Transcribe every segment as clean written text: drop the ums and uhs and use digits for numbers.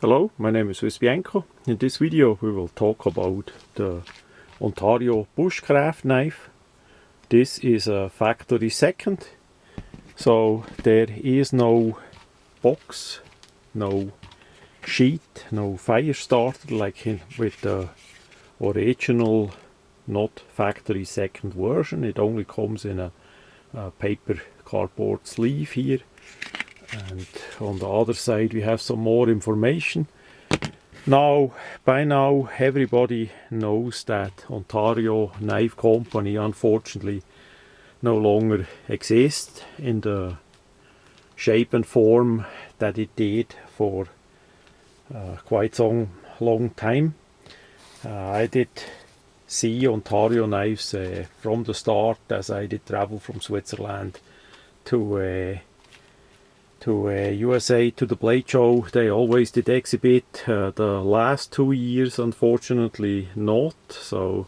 Hello, my name is Bianco. In this video we will talk about the Ontario bushcraft knife. This is a factory second, so there is no box, no sheet, no fire starter like with the original not factory second version. It only comes in a paper cardboard sleeve here, and on the other side we have some more information. By now everybody knows that Ontario Knife Company unfortunately no longer exists in the shape and form that it did for quite some long time. I did see Ontario knives from the start, as I did travel from Switzerland to USA to the blade show. They always did exhibit. The last 2 years unfortunately not, so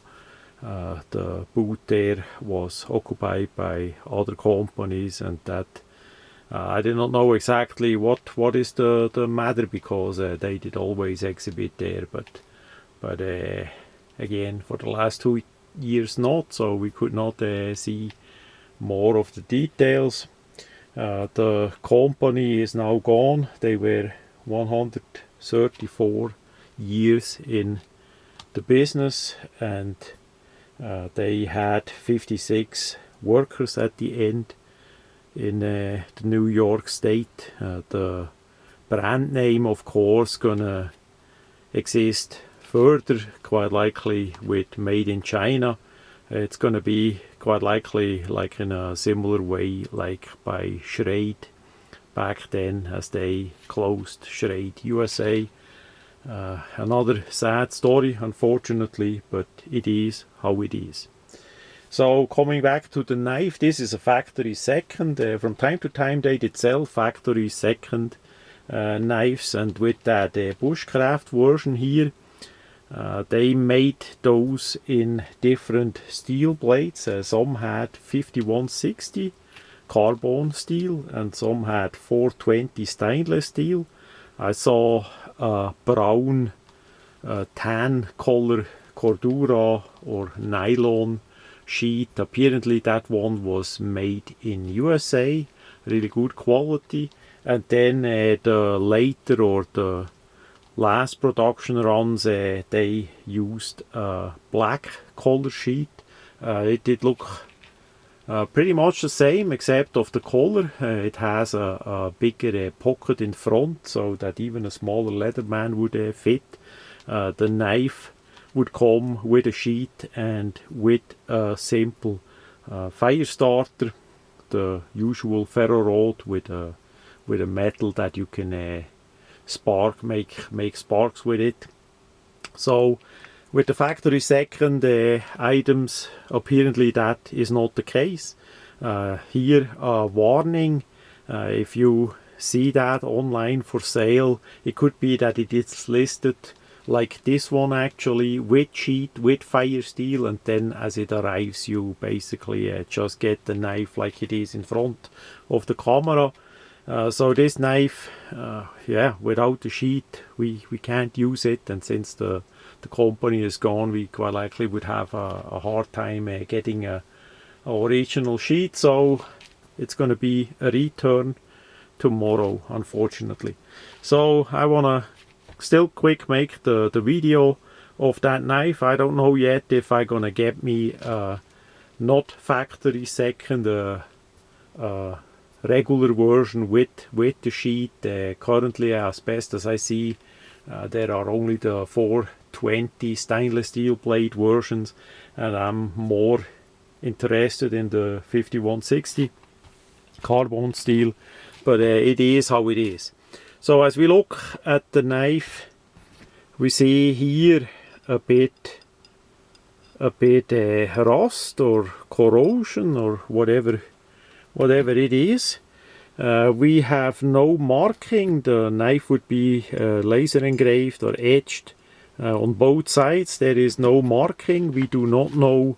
the booth there was occupied by other companies, and that I did not know exactly what is the matter, because they did always exhibit there, but again, for the last 2 years not, so we could not see more of the details. The company is now gone. They were 134 years in the business, and they had 56 workers at the end in the New York State. The brand name, of course, gonna exist further, quite likely with Made in China. It's gonna be quite likely like in a similar way like by Schrade back then, as they closed Schrade USA. Another sad story unfortunately, but it is how it is. So coming back to the knife, this is a factory second. From time to time they did sell factory second knives, and with that bushcraft version here, they made those in different steel blades. Some had 5160 carbon steel and some had 420 stainless steel. I saw a brown tan color Cordura or nylon sheet. Apparently that one was made in USA, really good quality. And then the later, or the last production runs, they used a black color sheet. It did look pretty much the same except of the color. It has a bigger pocket in front, so that even a smaller Leatherman would fit. The knife would come with a sheet and with a simple fire starter, the usual ferro rod with a metal that you can make sparks with it. So with the factory second items, apparently that is not the case. Here a warning: if you see that online for sale, it could be that it is listed like this one actually, with sheet, with fire steel, and then as it arrives you basically just get the knife like it is in front of the camera. So this knife, without the sheet we can't use it, and since the company is gone, we quite likely would have a hard time getting a original sheet, so it's going to be a return tomorrow unfortunately. So I want to still quick make the video of that knife. I don't know yet if I'm going to get me not factory second, regular version with the sheet. Currently, as best as I see, there are only the 420 stainless steel blade versions, and I'm more interested in the 5160 carbon steel, but it is how it is. So as we look at the knife, we see here a bit rust or corrosion or whatever it is. We have no marking. The knife would be laser engraved or etched on both sides. There is no marking. We do not know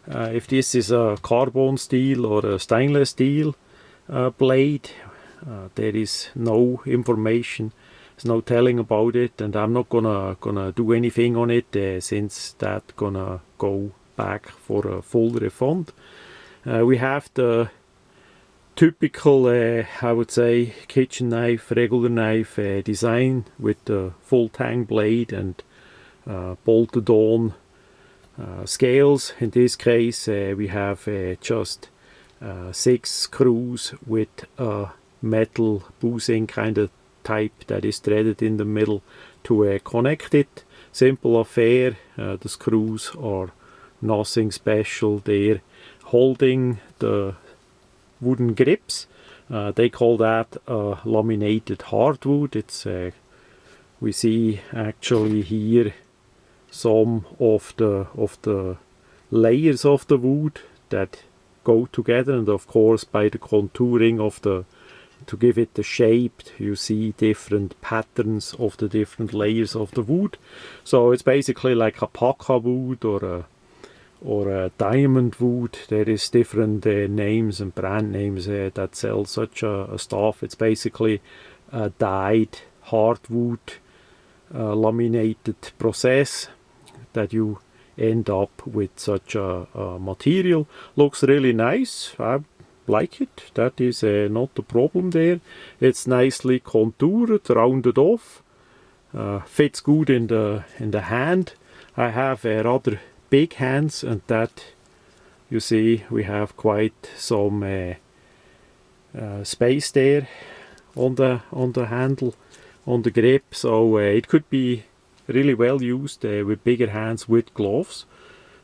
if this is a carbon steel or a stainless steel blade. There is no information there's no telling about it, and I'm not gonna do anything on it since that gonna go back for a full refund. We have the typical, I would say, kitchen knife, regular knife design with the full tang blade and bolted on scales. In this case we have just 6 screws with a metal boozing kind of type that is threaded in the middle to connect it. Simple affair. The screws are nothing special. They're holding the wooden grips. They call that laminated hardwood. It's we see actually here some of the layers of the wood that go together, and of course by the contouring of the, to give it the shape, you see different patterns of the different layers of the wood. So it's basically like a paca wood or a diamond wood. There is different names and brand names that sell such a stuff. It's basically a dyed hardwood laminated process that you end up with such a material. Looks really nice. I like it. That is not the problem there. It's nicely contoured, rounded off. Fits good in the hand. I have rather big hands, and that, you see, we have quite some space there on the handle, on the grip. So it could be really well used with bigger hands with gloves,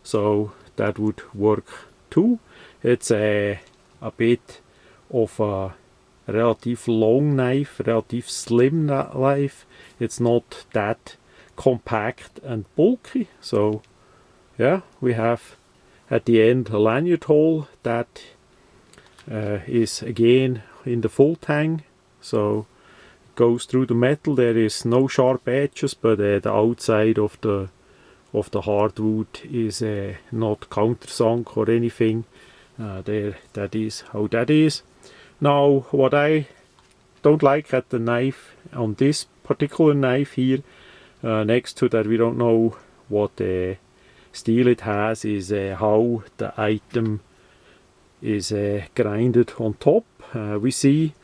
so that would work too. It's a bit of a relative long knife, relative slim knife. It's not that compact and bulky. So yeah, we have at the end a lanyard hole that is again in the full tang, so goes through the metal. There is no sharp edges, but the outside of the hardwood is not countersunk or anything. There, that is how that is. Now, what I don't like at the knife, on this particular knife here, next to that we don't know what steel it has, is how the item is grinded on top. We see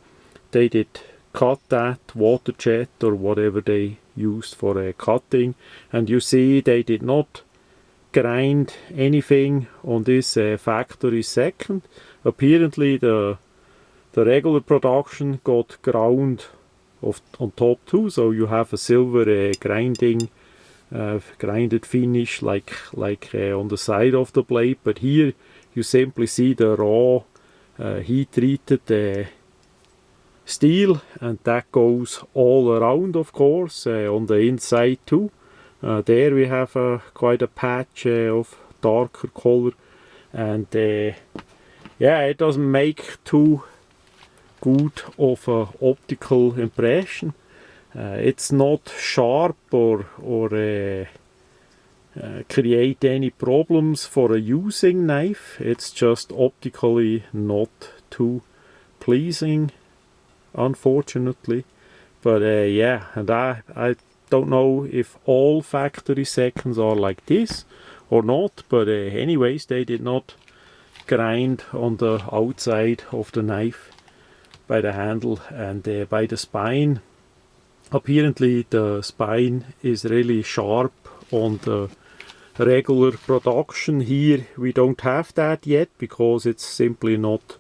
they did cut that water jet or whatever they used for cutting, and you see they did not grind anything on this factory second. Apparently the regular production got ground on top too, so you have a silver grinded finish like on the side of the blade, but here you simply see the raw heat treated steel, and that goes all around, of course, on the inside too. There we have quite a patch of darker color, and yeah, it doesn't make too good of a optical impression. It's not sharp or create any problems for a using knife. It's just optically not too pleasing, unfortunately. But yeah, and I don't know if all factory seconds are like this or not, but anyways, they did not grind on the outside of the knife by the handle and by the spine. Apparently the spine is really sharp on the regular production. Here we don't have that yet because it's simply not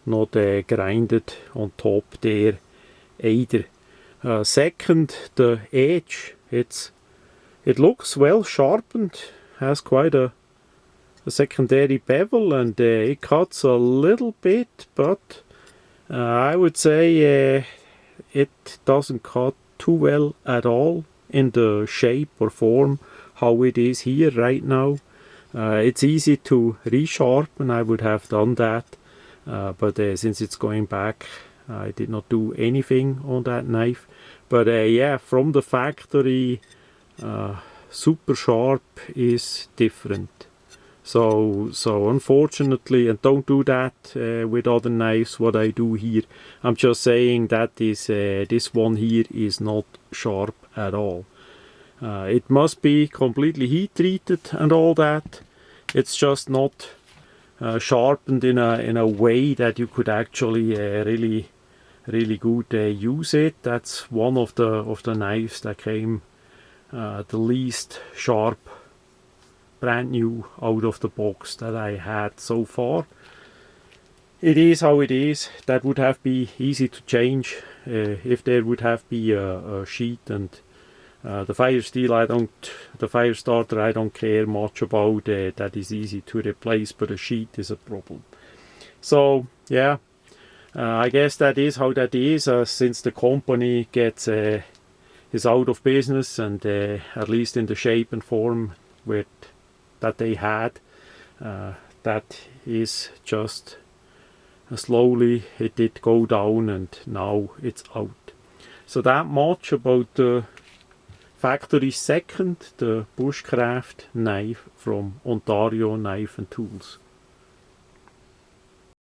grinded on top there either. Second, the edge, it looks well sharpened, has quite a secondary bevel, and it cuts a little bit, but I would say it doesn't cut too well at all in the shape or form how it is here right now. It's easy to resharpen. I would have done that, but since it's going back, I did not do anything on that knife. But yeah, from the factory, super sharp is different. So unfortunately, and don't do that with other knives, what I do here. I'm just saying that this one here is not sharp at all. It must be completely heat treated and all that. It's just not sharpened in a way that you could actually really good use it. That's one of the knives that came the least sharp, brand new out of the box that I had so far. It is how it is. That would have been easy to change if there would have been a sheet, and the fire steel, the fire starter I don't care much about. That is easy to replace, but a sheet is a problem. So yeah, I guess that is how that is, since the company is out of business, and at least in the shape and form that they had, that is just slowly it did go down, and now it's out. So that much about the factory second, the bushcraft knife from Ontario Knife and Tools.